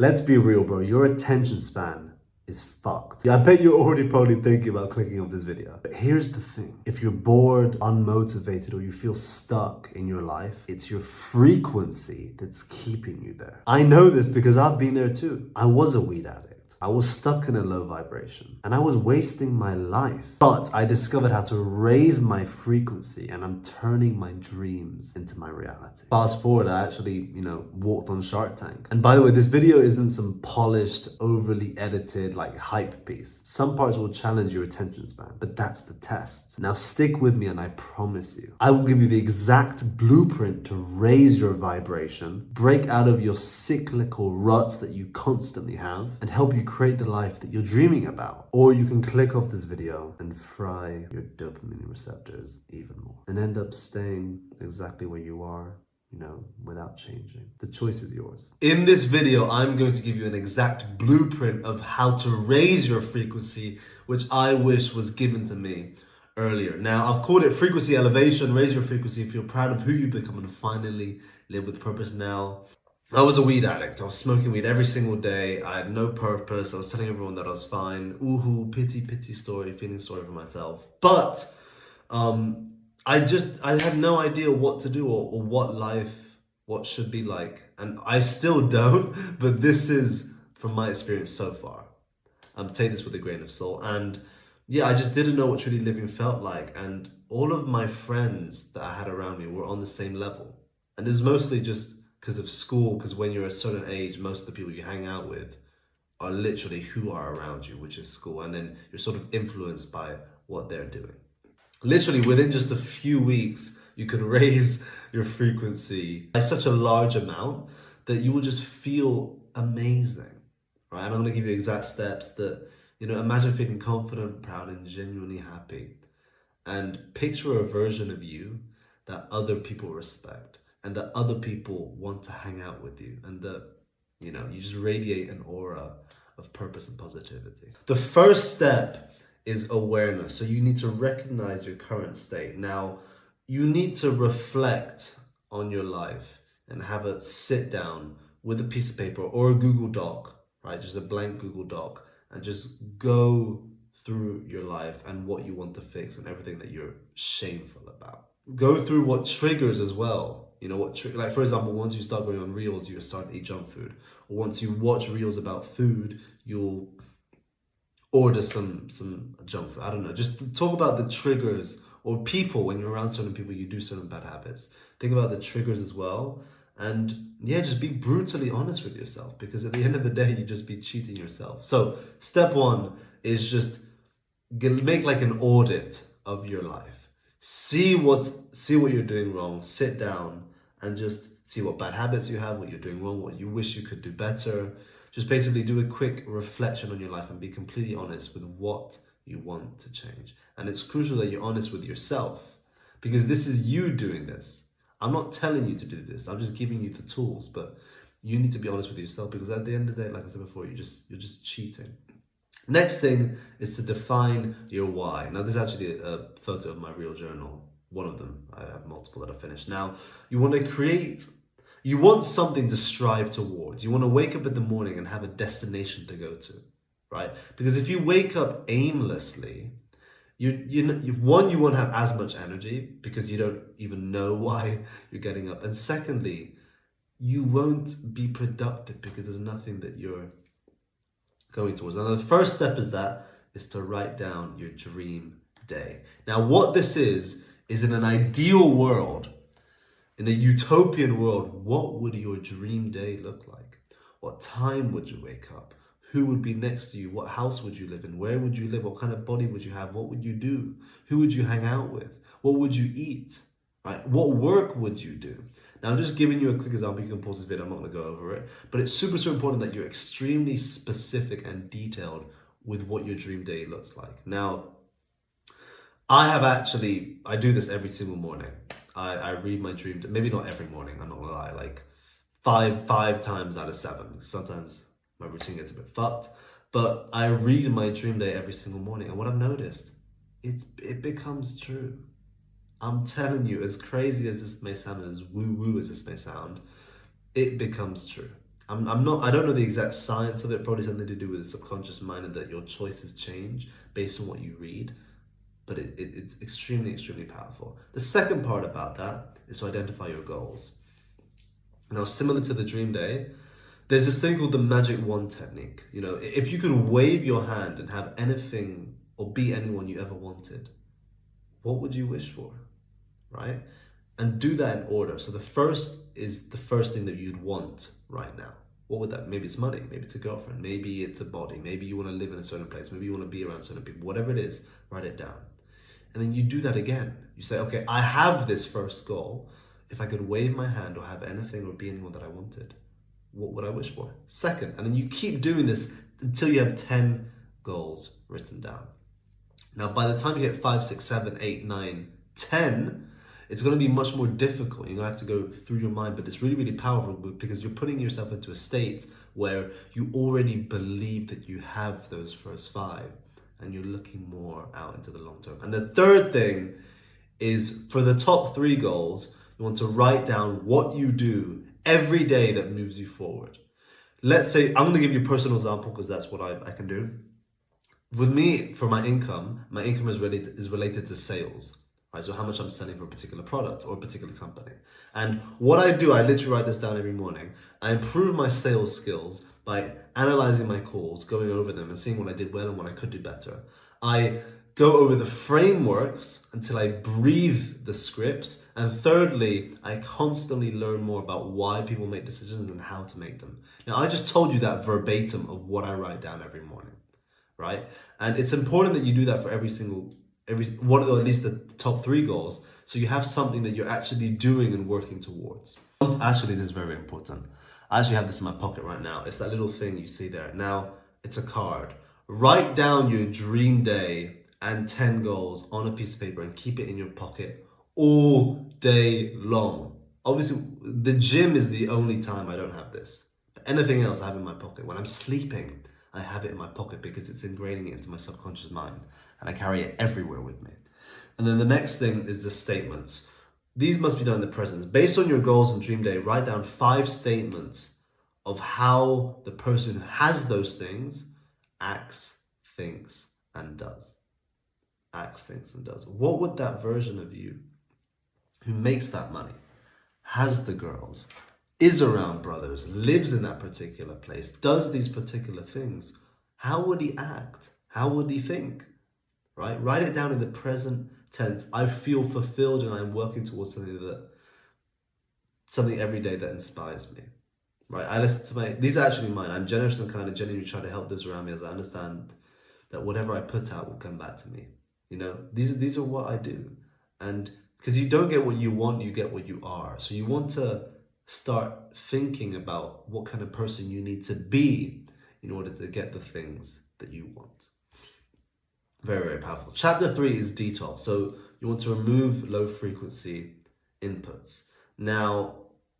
Let's be real, bro. Your attention span is fucked. I bet you're already probably thinking about clicking on this video. But here's the thing. If you're bored, unmotivated, or you feel stuck in your life, it's your frequency that's keeping you there. I know this because I've been there too. I was a weed addict. I was stuck in a low vibration and I was wasting my life. But I discovered how to raise my frequency and I'm turning my dreams into my reality. Fast forward, I actually, walked on Shark Tank. And by the way, this video isn't some polished, overly edited, hype piece. Some parts will challenge your attention span, but that's the test. Now stick with me and I promise you, I will give you the exact blueprint to raise your vibration, break out of your cyclical ruts that you constantly have, and help you create the life that you're dreaming about. Or you can click off this video and fry your dopamine receptors even more and end up staying exactly where you are, without changing. The choice is yours. In this video, I'm going to give you an exact blueprint of how to raise your frequency, which I wish was given to me earlier. Now, I've called it frequency elevation, raise your frequency, feel proud of who you become and finally live with purpose. Now, I was a weed addict. I was smoking weed every single day. I had no purpose. I was telling everyone that I was fine. Ooh, pity story, feeling sorry for myself. But I had no idea what to do or what should be like. And I still don't, but this is from my experience so far. Take this with a grain of salt. And yeah, I just didn't know what truly living felt like. And all of my friends that I had around me were on the same level. And it was mostly just because of school, because when you're a certain age, most of the people you hang out with are literally who are around you, which is school. And then you're sort of influenced by what they're doing. Literally within just a few weeks, you can raise your frequency by such a large amount that you will just feel amazing, right? And I'm gonna give you exact steps that, imagine feeling confident, proud, and genuinely happy. And picture a version of you that other people respect and that other people want to hang out with you, and that, you just radiate an aura of purpose and positivity. The first step is awareness. So you need to recognize your current state. Now, you need to reflect on your life and have a sit down with a piece of paper or a Google Doc, right? Just a blank Google Doc, and just go through your life and what you want to fix and everything that you're shameful about. Go through what triggers as well. Like for example, once you start going on reels, you start to eat junk food. Or once you watch reels about food, you'll order some junk food. I don't know. Just talk about the triggers, or people, when you're around certain people, you do certain bad habits. Think about the triggers as well. And yeah, just be brutally honest with yourself, because at the end of the day, you just be cheating yourself. So step one is just make like an audit of your life. See what you're doing wrong. Sit down and just see what bad habits you have, what you're doing wrong, what you wish you could do better. Just basically do a quick reflection on your life and be completely honest with what you want to change. And it's crucial that you're honest with yourself, because this is you doing this. I'm not telling you to do this. I'm just giving you the tools, but you need to be honest with yourself, because at the end of the day, like I said before, you're just cheating. Next thing is to define your why. Now, this is actually a photo of my real journal. One of them. I have multiple that I finished. Now, you want something to strive towards. You want to wake up in the morning and have a destination to go to, right? Because if you wake up aimlessly, you won't have as much energy because you don't even know why you're getting up. And secondly, you won't be productive because there's nothing that you're going towards. And the first step is to write down your dream day. Now, what this is in an ideal world, in a utopian world, what would your dream day look like? What time would you wake up? Who would be next to you? What house would you live in? Where would you live? What kind of body would you have? What would you do? Who would you hang out with? What would you eat? Right? What work would you do? Now, I'm just giving you a quick example. You can pause this video. I'm not going to go over it. But it's super, super important that you're extremely specific and detailed with what your dream day looks like. Now, I do this every single morning. I read my dream day. Maybe not every morning. I'm not going to lie. Like five times out of 7. Sometimes my routine gets a bit fucked. But I read my dream day every single morning. And what I've noticed, it becomes true. I'm telling you, as crazy as this may sound, and as woo-woo as this may sound, it becomes true. I don't know the exact science of it, probably something to do with the subconscious mind and that your choices change based on what you read. But it's extremely, extremely powerful. The second part about that is to identify your goals. Now, similar to the dream day, there's this thing called the magic wand technique. You know, if you could wave your hand and have anything or be anyone you ever wanted, what would you wish for, right? And do that in order. So the first is the first thing that you'd want right now. What would that? Maybe it's money, maybe it's a girlfriend, maybe it's a body, maybe you want to live in a certain place, maybe you want to be around certain people, whatever it is, write it down. And then you do that again. You say, okay, I have this first goal. If I could wave my hand or have anything or be anyone that I wanted, what would I wish for? Second, and then you keep doing this until you have 10 goals written down. Now, by the time you get 5, 6, 7, 8, 9, 10, it's going to be much more difficult. You're going to have to go through your mind, but it's really, really powerful because you're putting yourself into a state where you already believe that you have those first 5 and you're looking more out into the long term. And the third thing is for the top 3 goals, you want to write down what you do every day that moves you forward. Let's say, I'm going to give you a personal example because that's what I can do. With me, for my income is related to sales. Right, so how much I'm selling for a particular product or a particular company. And what I do, I literally write this down every morning. I improve my sales skills by analyzing my calls, going over them and seeing what I did well and what I could do better. I go over the frameworks until I breathe the scripts. And thirdly, I constantly learn more about why people make decisions and how to make them. Now, I just told you that verbatim of what I write down every morning, right? And it's important that you do that for at least the top 3 goals, so you have something that you're actually doing and working towards. Actually, this is very important. I actually have this in my pocket right now. It's that little thing you see there. Now, it's a card. Write down your dream day and 10 goals on a piece of paper and keep it in your pocket all day long. Obviously, the gym is the only time I don't have this. But anything else I have in my pocket. When I'm sleeping, I have it in my pocket because it's ingraining it into my subconscious mind and I carry it everywhere with me. And then the next thing is the statements. These must be done in the present. Based on your goals and dream day, write down 5 statements of how the person who has those things acts, thinks, and does. Acts, thinks, and does. What would that version of you who makes that money, has the girls, is around brothers, lives in that particular place, does these particular things, how would he act? How would he think? Right? Write it down in the present tense. I feel fulfilled and I'm working towards something every day that inspires me. Right? I listen to these are actually mine. I'm generous and kind of genuinely try to help those around me as I understand that whatever I put out will come back to me. You know, these are what I do. And because you don't get what you want, you get what you are. So you want to start thinking about what kind of person you need to be in order to get the things that you want. Very, very powerful. Chapter 3 is detox. So you want to remove low frequency inputs. Now,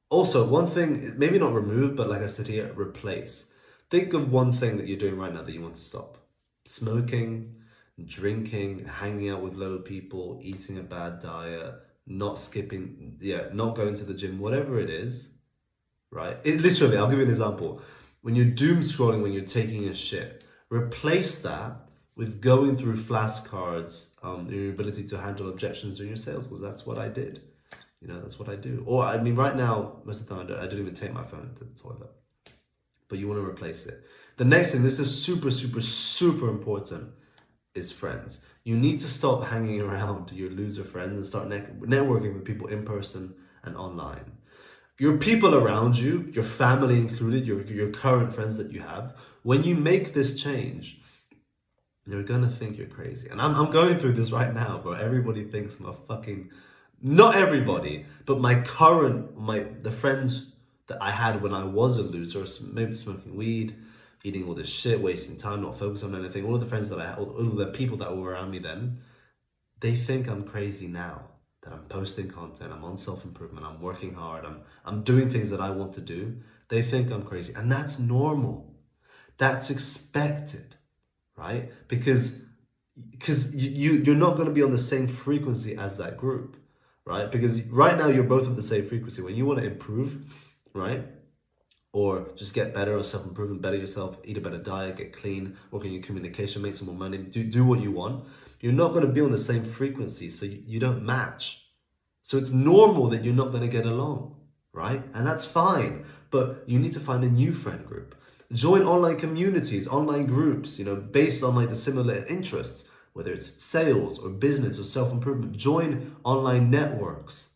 also one thing, maybe not remove, but like I said here, replace. Think of one thing that you're doing right now that you want to stop. Smoking, drinking, hanging out with low people, eating a bad diet, not going to the gym, whatever it is, right? Literally, I'll give you an example. When you're doom scrolling, when you're taking a shit, replace that with going through flashcards, your ability to handle objections during your sales calls. That's what I did. You know, that's what I do. Or, I mean, right now, most of the time, I don't even take my phone to the toilet. But you want to replace it. The next thing, this is super, super, super important, is friends. You need to stop hanging around your loser friends and start networking with people in person and online. Your people around you, your family included, your current friends that you have, when you make this change, they're gonna think you're crazy. And I'm going through this right now, bro. Everybody thinks I'm a fucking, not everybody, but the friends that I had when I was a loser, maybe smoking weed, eating all this shit, wasting time, not focusing on anything, all of the friends that I had, all of the people that were around me then, they think I'm crazy now, that I'm posting content, I'm on self-improvement, I'm working hard, I'm doing things that I want to do. They think I'm crazy, and that's normal. That's expected, right? Because you're not going to be on the same frequency as that group, right? Because right now you're both on the same frequency. When you want to improve, right? or just get better or self-improvement, better yourself, eat a better diet, get clean, work on your communication, make some more money, do what you want, you're not going to be on the same frequency, so you don't match. So it's normal that you're not going to get along, right? And that's fine, but you need to find a new friend group. Join online communities, online groups, based on like the similar interests, whether it's sales or business or self-improvement. Join online networks.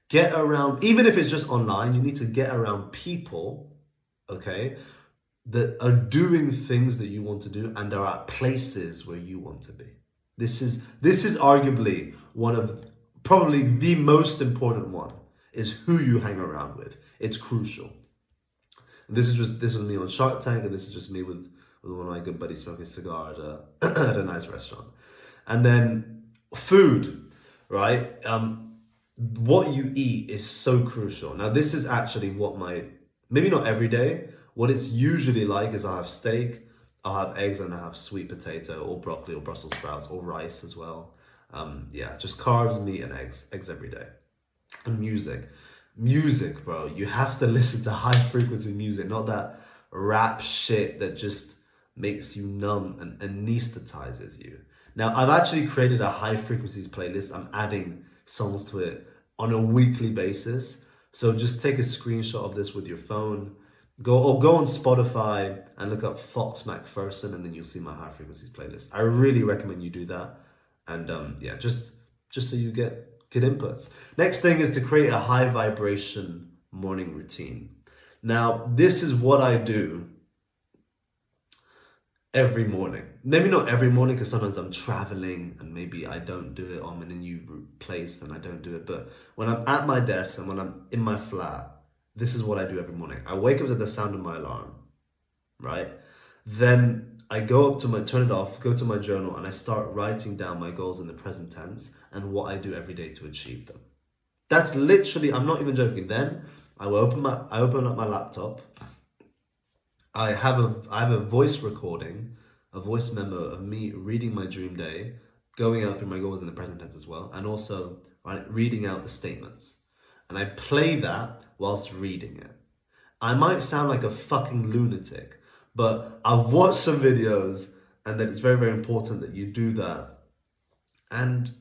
Get around, even if it's just online, you need to get around people, okay, that are doing things that you want to do and are at places where you want to be. This is arguably one of, probably the most important one, is who you hang around with. It's crucial. And this was me on Shark Tank, and this is just me with one of my good buddies smoking a cigar at a nice restaurant. And then food, right? What you eat is so crucial. Now, this is actually what maybe not every day, what it's usually like is I'll have steak, I'll have eggs, and I'll have sweet potato or broccoli or Brussels sprouts or rice as well. Just carbs, meat, and eggs every day. And music, bro, you have to listen to high frequency music, not that rap shit that just makes you numb and anesthetizes you. Now, I've actually created a high frequencies playlist. I'm adding songs to it on a weekly basis. So just take a screenshot of this with your phone, go on Spotify and look up Fox McPherson, and then you'll see my high frequencies playlist. I really recommend you do that. And just so you get good inputs. Next thing is to create a high vibration morning routine. Now, this is what I do every morning. Maybe not every morning, because sometimes I'm traveling and maybe I don't do it. I'm in a new place and I don't do it. But when I'm at my desk and when I'm in my flat, this is what I do every morning. I wake up to the sound of my alarm, right? Then I go up to turn it off, go to my journal, and I start writing down my goals in the present tense and what I do every day to achieve them. That's literally, I'm not even joking. Then I will open up my laptop. I have a voice recording, a voice memo of me reading my dream day, going out through my goals in the present tense as well, and also reading out the statements. And I play that whilst reading it. I might sound like a fucking lunatic, but I've watched some videos and that it's very, very important that you do that. And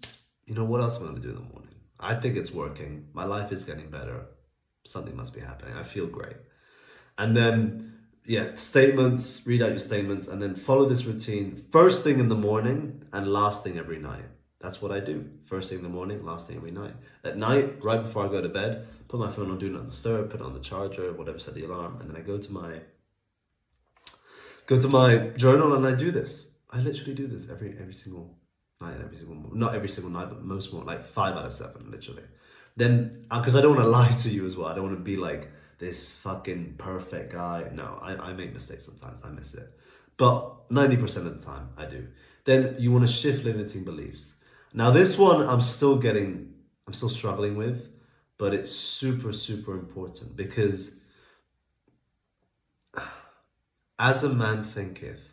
what else am I going to do in the morning? I think it's working. My life is getting better. Something must be happening. I feel great. And then, statements, read out your statements, and then follow this routine first thing in the morning and last thing every night. That's what I do. First thing in the morning, last thing every night. At night, right before I go to bed, put my phone on Do Not Disturb, put it on the charger, whatever, set the alarm, and then I go to my journal and I do this. I literally do this every single night, not every single night, but most more, like 5 out of 7, literally. Then, because I don't want to lie to you as well. I don't want to be like this fucking perfect guy. No, I make mistakes sometimes. I miss it. But 90% of the time, I do. Then you want to shift limiting beliefs. Now, this one I'm still struggling with, but it's super, super important because as a man thinketh,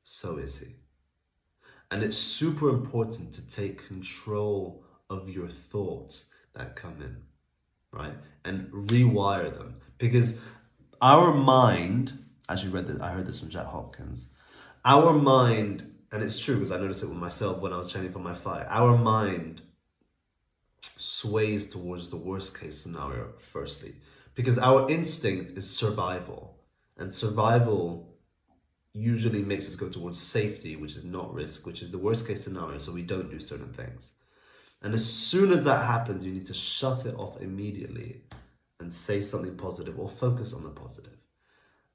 so is he. And it's super important to take control of your thoughts that come in, right? And rewire them. Because our mind, as you read this, I heard this from Jack Hopkins, our mind, and it's true because I noticed it with myself when I was training for my fight, our mind sways towards the worst case scenario, firstly, because our instinct is survival. And survival usually makes us go towards safety, which is not risk, which is the worst case scenario, so we don't do certain things. And as soon as that happens, you need to shut it off immediately and say something positive or focus on the positive.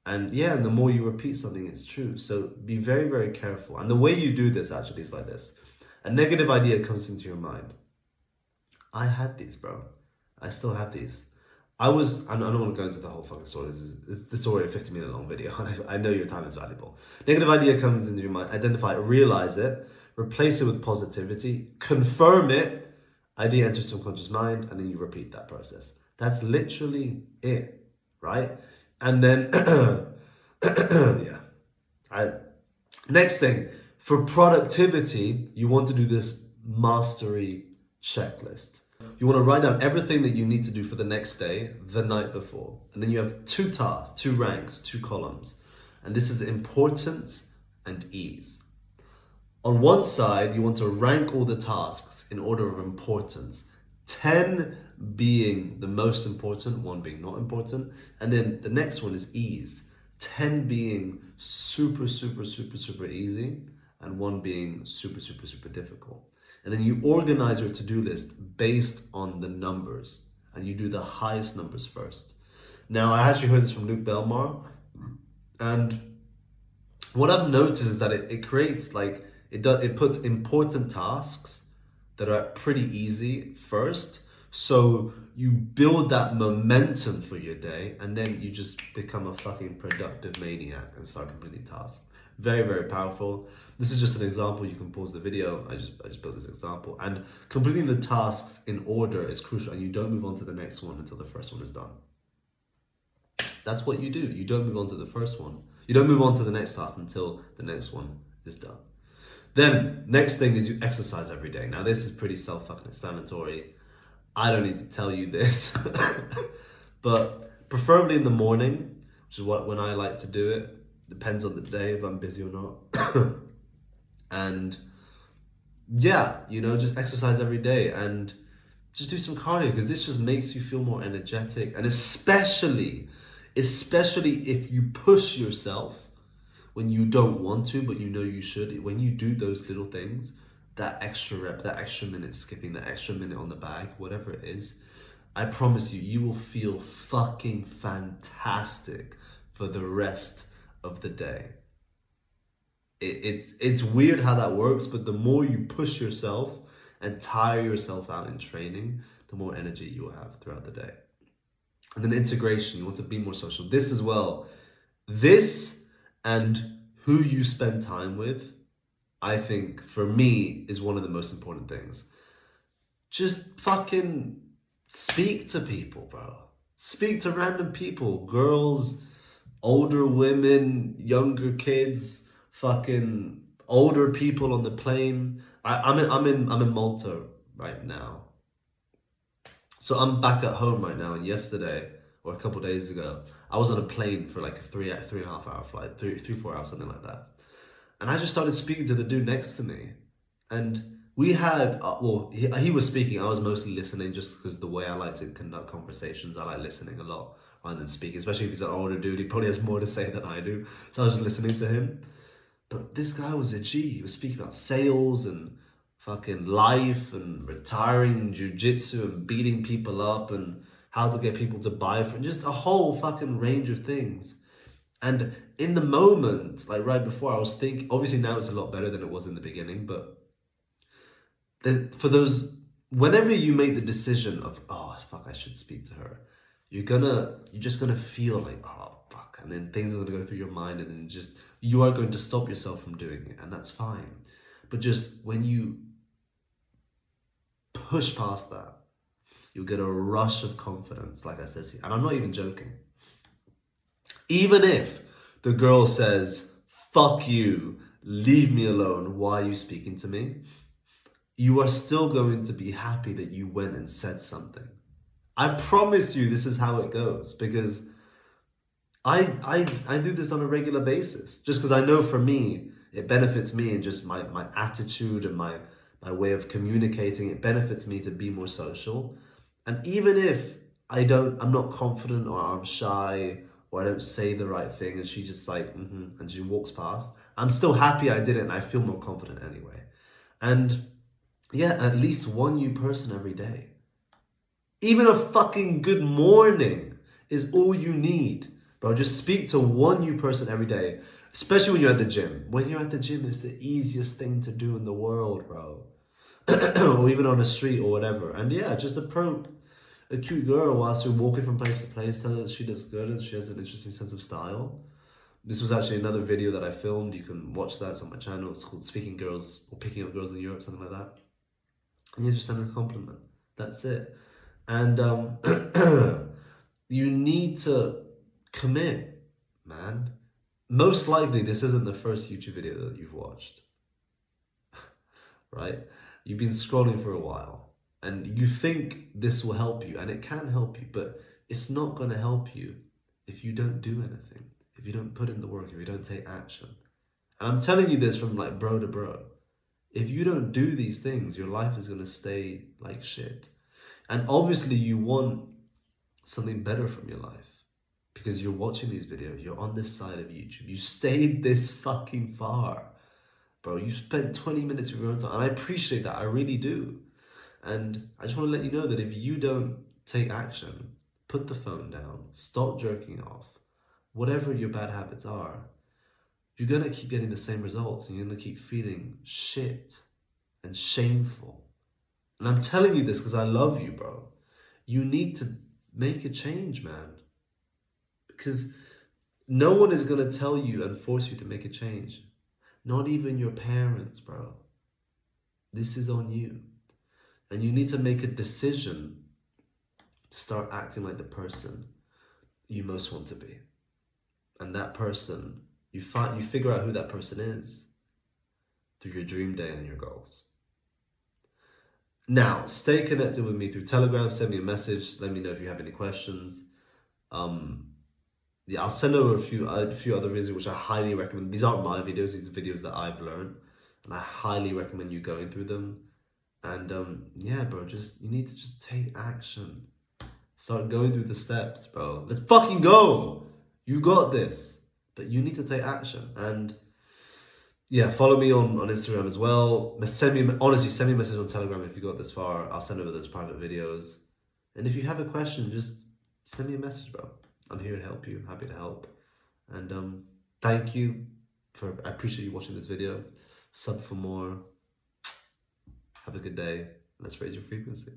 And and the more you repeat something, it's true. So be very, very careful. And the way you do this actually is like this. A negative idea comes into your mind. I had these, bro. I still have these. I don't want to go into the whole fucking story. This is already a 50-minute long video. I know your time is valuable. Negative idea comes into your mind. Identify it, realize it, replace it with positivity, confirm it, idea enters subconscious mind, and then you repeat that process. That's literally it, right? And then, next thing, for productivity, you want to do this mastery checklist. You want to write down everything that you need to do for the next day, the night before. And then you have 2 tasks, 2 ranks, 2 columns. And this is importance and ease. On one side, you want to rank all the tasks in order of importance. 10 being the most important, 1 being not important. And then the next one is ease. 10 being super, super, super, super easy, and 1 being super, super, super difficult. And then you organize your to-do list based on the numbers, and you do the highest numbers first. Now, I actually heard this from Luke Belmar, and what I've noticed is that it creates like, it puts important tasks that are pretty easy first. So you build that momentum for your day, and then you just become a fucking productive maniac and start completing tasks. Very, very powerful. This is just an example. You can pause the video. I just built this example. And completing the tasks in order is crucial, and you don't move on to the next one until the first one is done. That's what you do. You don't move on to the first one. You don't move on to the next task until the next one is done. Then, next thing is you exercise every day. Now, this is pretty self-explanatory. I don't need to tell you this. But preferably in the morning, which is when I like to do it. Depends on the day if I'm busy or not. And yeah, you know, just exercise every day and just do some cardio, because this just makes you feel more energetic. And especially if you push yourself when you don't want to, but you know you should. When you do those little things, that extra rep, that extra minute skipping, that extra minute on the bag, whatever it is, I promise you, you will feel fucking fantastic for the rest of the day. It's weird how that works, but the more you push yourself and tire yourself out in training, the more energy you will have throughout the day. And then integration, you want to be more social. This as well. This and who you spend time with, I think, for me, is one of the most important things. Just fucking speak to people, bro. Speak to random people, girls, older women, younger kids, fucking older people on the plane. I'm in Malta right now. So I'm back at home right now, and yesterday, or a couple days ago, I was on a plane for like a 3.5 hour flight, 4 hours, something like that. And I just started speaking to the dude next to me. And we had, he was speaking, I was mostly listening, just because the way I like to conduct conversations, I like listening a lot rather than speaking, especially if he's an older dude. He probably has more to say than I do. So I was just listening to him. But this guy was a G. He was speaking about sales and fucking life and retiring, jiu-jitsu and beating people up and how to get people to buy from, just a whole fucking range of things. And in the moment, like right before, I was thinking, obviously now it's a lot better than it was in the beginning, but for those, whenever you make the decision of, oh fuck, I should speak to her, you're just gonna feel like, oh fuck, and then things are gonna go through your mind, and then just, you are going to stop yourself from doing it, and that's fine. But just when you push past that, you'll get a rush of confidence, like I said, and I'm not even joking. Even if the girl says, fuck you, leave me alone, why are you speaking to me? You are still going to be happy that you went and said something. I promise you this is how it goes, because I do this on a regular basis, just because I know for me, it benefits me, and just my attitude and my way of communicating, it benefits me to be more social. And even if I'm not confident, or I'm shy, or I don't say the right thing, and she just like, and she walks past, I'm still happy I did it, and I feel more confident anyway. And yeah, at least one new person every day. Even a fucking good morning is all you need, bro. Just speak to one new person every day, especially when you're at the gym. When you're at the gym, it's the easiest thing to do in the world, bro. Or even on the street or whatever. And yeah, just approach a cute girl whilst you're walking from place to place, tell her that she looks good and she has an interesting sense of style. This was actually another video that I filmed. You can watch that. It's on my channel. It's called Speaking Girls, or Picking Up Girls in Europe, something like that. And you just send her a compliment. That's it. And you need to commit, man. Most likely this isn't the first YouTube video that you've watched, right? You've been scrolling for a while, And you think this will help you, and it can help you, but it's not going to help you if you don't do anything, if you don't put in the work, if you don't take action. And I'm telling you this from like bro to bro. If you don't do these things, your life is going to stay like shit. And obviously you want something better from your life because you're watching these videos, you're on this side of YouTube, you stayed this fucking far. Bro, you spent 20 minutes of your own time, and I appreciate that, I really do. And I just want to let you know that if you don't take action, put the phone down, stop jerking off, whatever your bad habits are, you're going to keep getting the same results, and you're going to keep feeling shit and shameful. And I'm telling you this because I love you, bro. You need to make a change, man. Because no one is going to tell you and force you to make a change. Not even your parents, bro. This is on you. And you need to make a decision to start acting like the person you most want to be. And that person, you figure out who that person is through your dream day and your goals. Now, stay connected with me through Telegram. Send me a message. Let me know if you have any questions. Yeah, I'll send over a few other videos which I highly recommend. These aren't my videos. These are videos that I've learned, and I highly recommend you going through them. And yeah, bro, you need to just take action. Start going through the steps, bro. Let's fucking go. You got this. But you need to take action. And yeah, follow me on Instagram as well. Send me a message on Telegram if you got this far. I'll send over those private videos. And if you have a question, just send me a message, bro. I'm here to help you. Happy to help. And thank you I appreciate you watching this video. Sub for more. Have a good day. Let's raise your frequency.